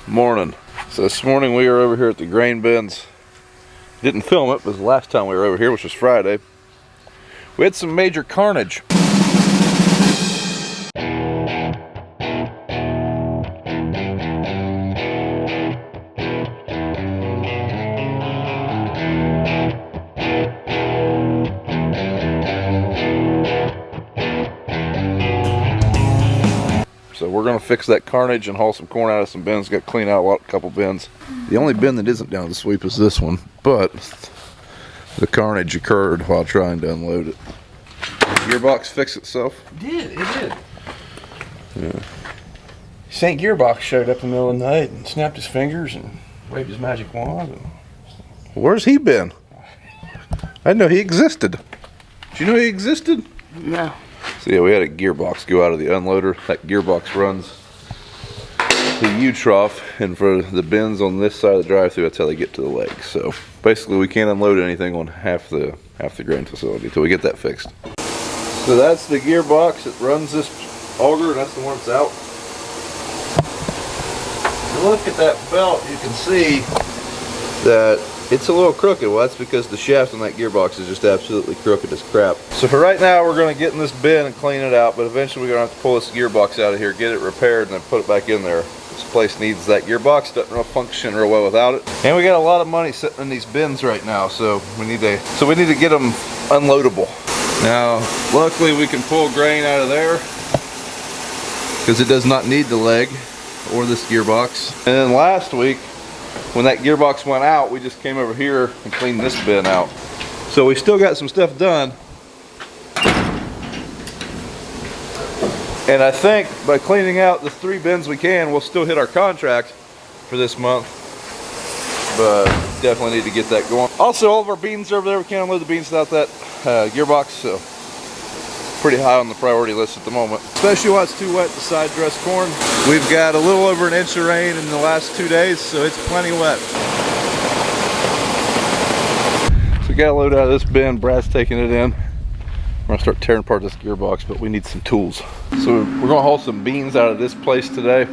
Morning. So this morning we were over here at the grain bins. Didn't film it, but it was the last time we were over here, which was Friday. We had some major carnage. So we're gonna fix that carnage and haul some corn out of some bins. Got to clean out a couple bins. The only bin that isn't down the sweep is this one, but the carnage occurred while trying to unload it. The gearbox fix itself? It did. Yeah. St. Gearbox showed up in the middle of the night and snapped his fingers and waved his magic wand. Where's he been? I didn't know he existed. Did you know he existed? No. So yeah, we had a gearbox go out of the unloader. That gearbox runs the U-trough, and for the bins on this side of the drive-through, that's how they get to the leg. So basically, we can't unload anything on half the grain facility until we get that fixed. So that's the gearbox that runs this auger, and that's the one that's out. If you look at that belt, you can see that it's a little crooked. Well, that's because the shaft on that gearbox is just absolutely crooked as crap. So for right now, we're going to get in this bin and clean it out, but eventually we're going to have to pull this gearbox out of here, get it repaired, and then put it back in there. This place needs that gearbox. Doesn't really function real well without it. And we got a lot of money sitting in these bins right now, so we need to get them unloadable. Now, luckily we can pull grain out of there because it does not need the leg or this gearbox. And then last week, when that gearbox went out, we just came over here and cleaned this bin out. So we still got some stuff done. And I think by cleaning out the 3 bins we can, we'll still hit our contract for this month. But definitely need to get that going. Also, all of our beans are over there. We can't unload the beans without that gearbox, so pretty high on the priority list at the moment. Especially while it's too wet to side dress corn. We've got a little over an inch of rain in the last 2 days, so it's plenty wet. So we got a load out of this bin. Brad's taking it in. We're gonna start tearing apart this gearbox, but we need some tools. So we're gonna haul some beans out of this place today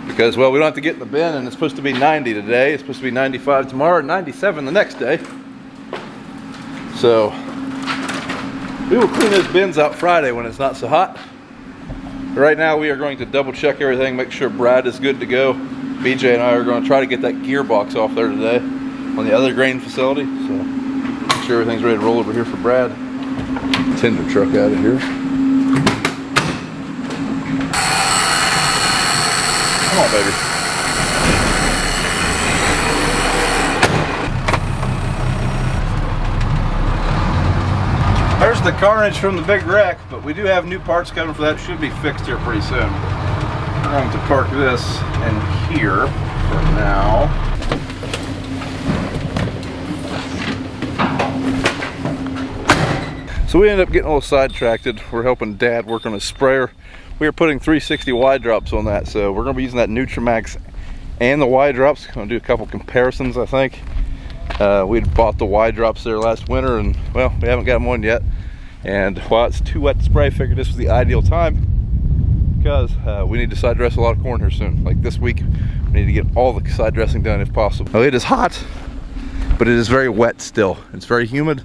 because, well, we don't have to get in the bin, and it's supposed to be 90 today. It's supposed to be 95 tomorrow and 97 the next day. So we will clean those bins out Friday when it's not so hot. Right now we are going to double check everything, make sure Brad is good to go. BJ and I are going to try to get that gearbox off there today on the other grain facility. So make sure everything's ready to roll over here for Brad. Tender truck out of here. Come on, baby. There's the carnage from the big wreck, but we do have new parts coming for that. Should be fixed here pretty soon. We're going to park this in here for now. So we ended up getting a little sidetracked. We're helping Dad work on his sprayer. We are putting 360 wide drops on that, so we're going to be using that Nutrimax and the wide drops. Going to do a couple comparisons, I think. We'd bought the wide drops there last winter, and well, we haven't got them on yet. And while it's too wet to spray, I figured this was the ideal time because we need to side dress a lot of corn here soon. Like this week, we need to get all the side dressing done if possible. Now, it is hot, but it is very wet still. It's very humid,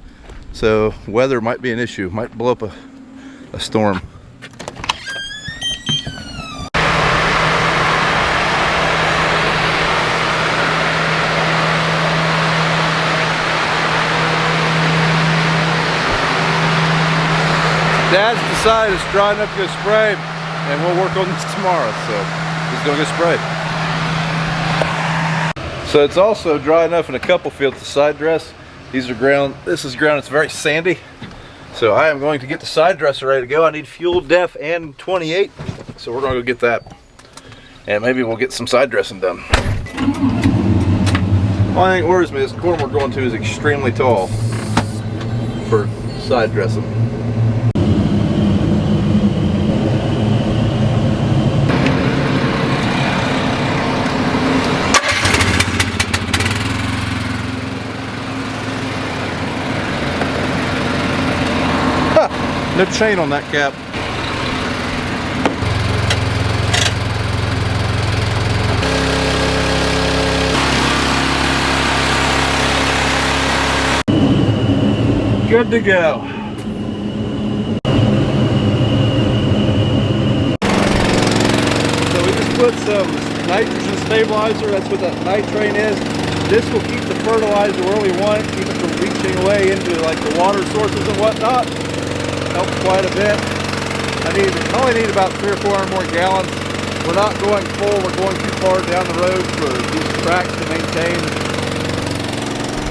so weather might be an issue. Might blow up a storm. Dad's decided it's dry enough to go spray, and we'll work on this tomorrow, so he's gonna go spray. So it's also dry enough in a couple fields to side dress. These are ground, this is ground, it's very sandy. So I am going to get the side dresser ready to go. I need fuel, def, and 28, so we're gonna go get that. And maybe we'll get some side dressing done. One thing that worries me, this corn we're going to is extremely tall for side dressing. No chain on that cap. Good to go. So we just put some nitrogen stabilizer. That's what that nitrate is. This will keep the fertilizer where we want it, keep it from reaching away into like the water sources and whatnot. Helps quite a bit. I only need about 300 or 400 more gallons. We're not going full, we're going too far down the road for these tracks to maintain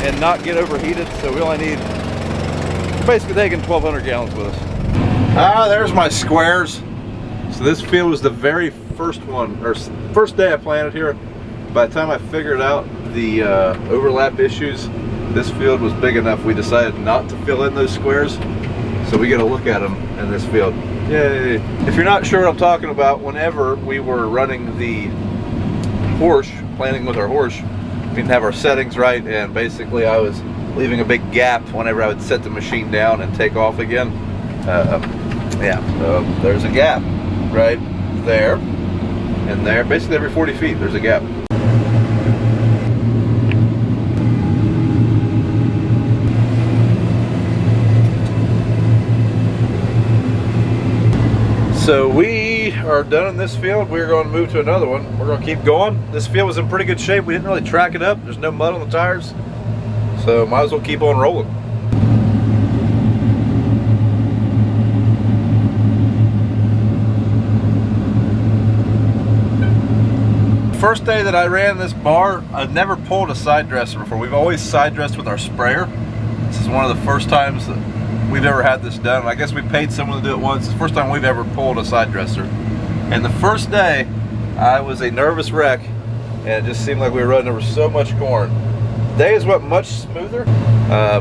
and not get overheated, so we only need, we're basically taking 1,200 gallons with us. Ah, there's my squares. So this field was the very first one, or first day I planted here. By the time I figured out the overlap issues, this field was big enough we decided not to fill in those squares. So we get a look at them in this field. Yay! If you're not sure what I'm talking about, whenever we were running the horse, planting with our horse, we didn't have our settings right, and basically I was leaving a big gap whenever I would set the machine down and take off again. Yeah, so there's a gap right there and there. Basically every 40 feet there's a gap. So we are done in this field. We're going to move to another one. We're going to keep going. This field was in pretty good shape. We didn't really track it up. There's no mud on the tires. So might as well keep on rolling. First day that I ran this bar, I've never pulled a side dresser before. We've always side dressed with our sprayer. This is one of the first times that we've ever had this done. I guess we paid someone to do it once. It's the first time we've ever pulled a side dresser. And the first day, I was a nervous wreck, and it just seemed like we were running over so much corn. Today is what, much smoother?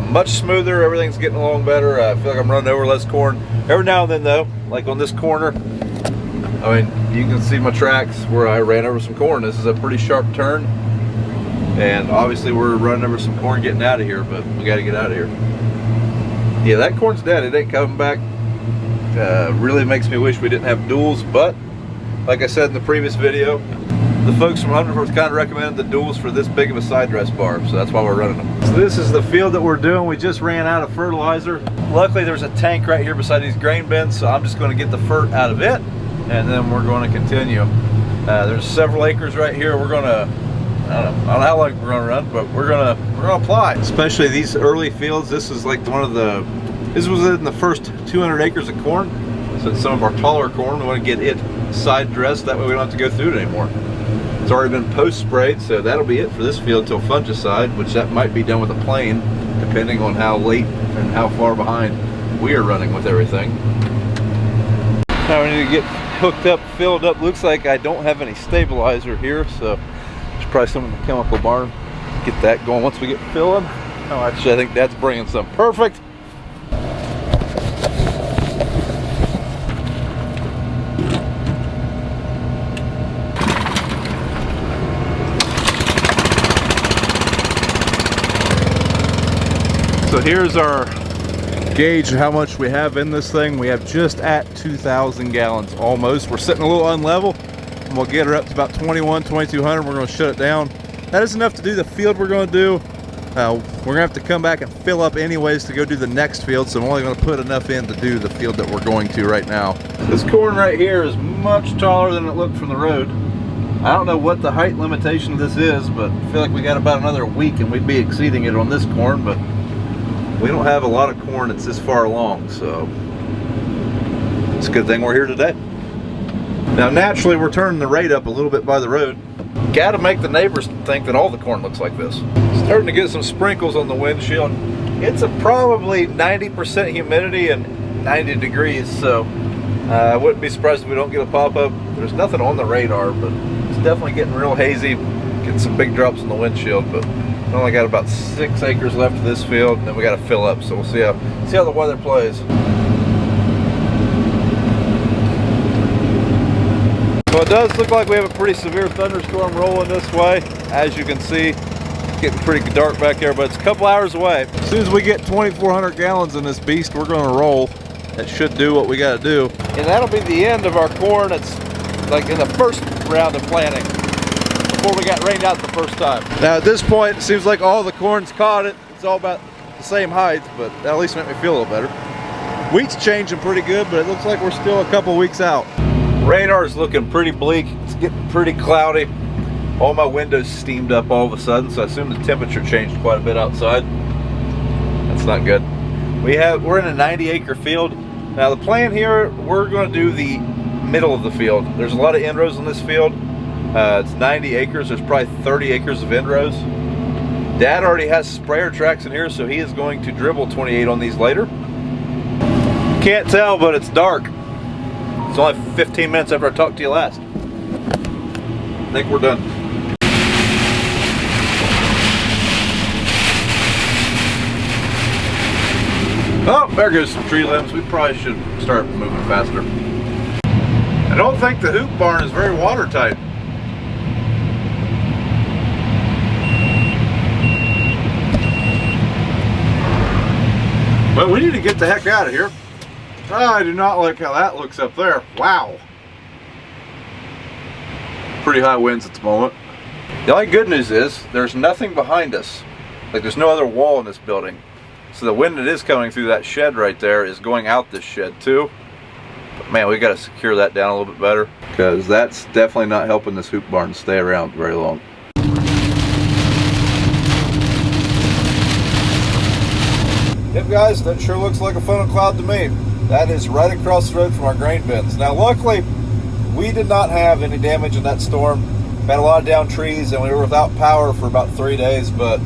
Much smoother, everything's getting along better. I feel like I'm running over less corn. Every now and then though, like on this corner, I mean, you can see my tracks where I ran over some corn. This is a pretty sharp turn, and obviously we're running over some corn getting out of here, but we gotta get out of here. Yeah, that corn's dead. It ain't coming back. Really makes me wish we didn't have duals, but like I said in the previous video, the folks from Unverferth kind of recommended the duals for this big of a side dress bar, so that's why we're running them. So this is the field that we're doing. We just ran out of fertilizer. Luckily there's a tank right here beside these grain bins, so I'm just going to get the fert out of it, and then we're going to continue. There's several acres right here. We're going to, I don't know how long we're going to run, but we're going to apply. Especially these early fields. This is like this was in the first 200 acres of corn. So it's some of our taller corn. We want to get it side dressed. That way we don't have to go through it anymore. It's already been post sprayed, so that'll be it for this field till fungicide, which that might be done with a plane, depending on how late and how far behind we are running with everything. Now we need to get hooked up, filled up. Looks like I don't have any stabilizer here, so there's probably some in the chemical barn. Get that going once we get filling. Oh, actually I think that's bringing some. Perfect. So here's our gauge of how much we have in this thing. We have just at 2,000 gallons almost. We're sitting a little unlevel, and we'll get her up to about 2,200. We're going to shut it down. That is enough to do the field we're going to do. We're going to have to come back and fill up anyways to go do the next field, so I'm only going to put enough in to do the field that we're going to right now. This corn right here is much taller than it looked from the road. I don't know what the height limitation of this is, but I feel like we got about another week and we'd be exceeding it on this corn, but we don't have a lot of corn that's this far along, so it's a good thing we're here today. Now naturally we're turning the rate up a little bit by the road. Gotta make the neighbors think that all the corn looks like this. Starting to get some sprinkles on the windshield. It's a probably 90% humidity and 90 degrees, so I wouldn't be surprised if we don't get a pop-up. There's nothing on the radar, but it's definitely getting real hazy. Getting some big drops on the windshield, but we only got about 6 acres left of this field, and then we got to fill up. So we'll see how the weather plays. So it does look like we have a pretty severe thunderstorm rolling this way. As you can see, it's getting pretty dark back there, but it's a couple hours away. As soon as we get 2,400 gallons in this beast, we're going to roll. That should do what we got to do. And that'll be the end of our corn. It's like in the first round of planting, before we got rained out the first time. Now at this point, it seems like all the corn's caught it. It's all about the same height, but at least make me feel a little better. Wheat's changing pretty good, but it looks like we're still a couple weeks out. Radar's looking pretty bleak. It's getting pretty cloudy. All my windows steamed up all of a sudden, so I assume the temperature changed quite a bit outside. That's not good. We're in a 90-acre field. Now the plan here, we're going to do the middle of the field. There's a lot of inrows in this field. It's 90 acres. There's probably 30 acres of inrows. Dad already has sprayer tracks in here, so he is going to dribble 28 on these later. Can't tell, but it's dark. It's only 15 minutes after I talked to you last. I think we're done. Oh, there goes some tree limbs. We probably should start moving faster. I don't think the hoop barn is very watertight. Well, we need to get the heck out of here. I do not like how that looks up there. Wow. Pretty high winds at the moment. The only good news is there's nothing behind us. Like, there's no other wall in this building. So the wind that is coming through that shed right there is going out this shed too. But man, we got to secure that down a little bit better, because that's definitely not helping this hoop barn stay around very long. Yep guys, that sure looks like a funnel cloud to me. That is right across the road from our grain bins. Now luckily, we did not have any damage in that storm. We had a lot of downed trees and we were without power for about 3 days, but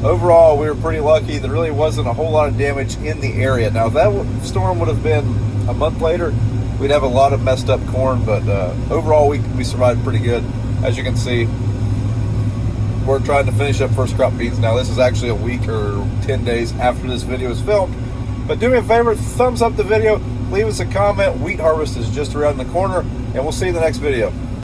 overall we were pretty lucky. There really wasn't a whole lot of damage in the area. Now if that storm would have been a month later, we'd have a lot of messed up corn, but overall we survived pretty good. As you can see, we're trying to finish up first crop beans now. This is actually a week or 10 days after this video is filmed. But do me a favor, thumbs up the video, leave us a comment. Wheat harvest is just around the corner, and we'll see you in the next video.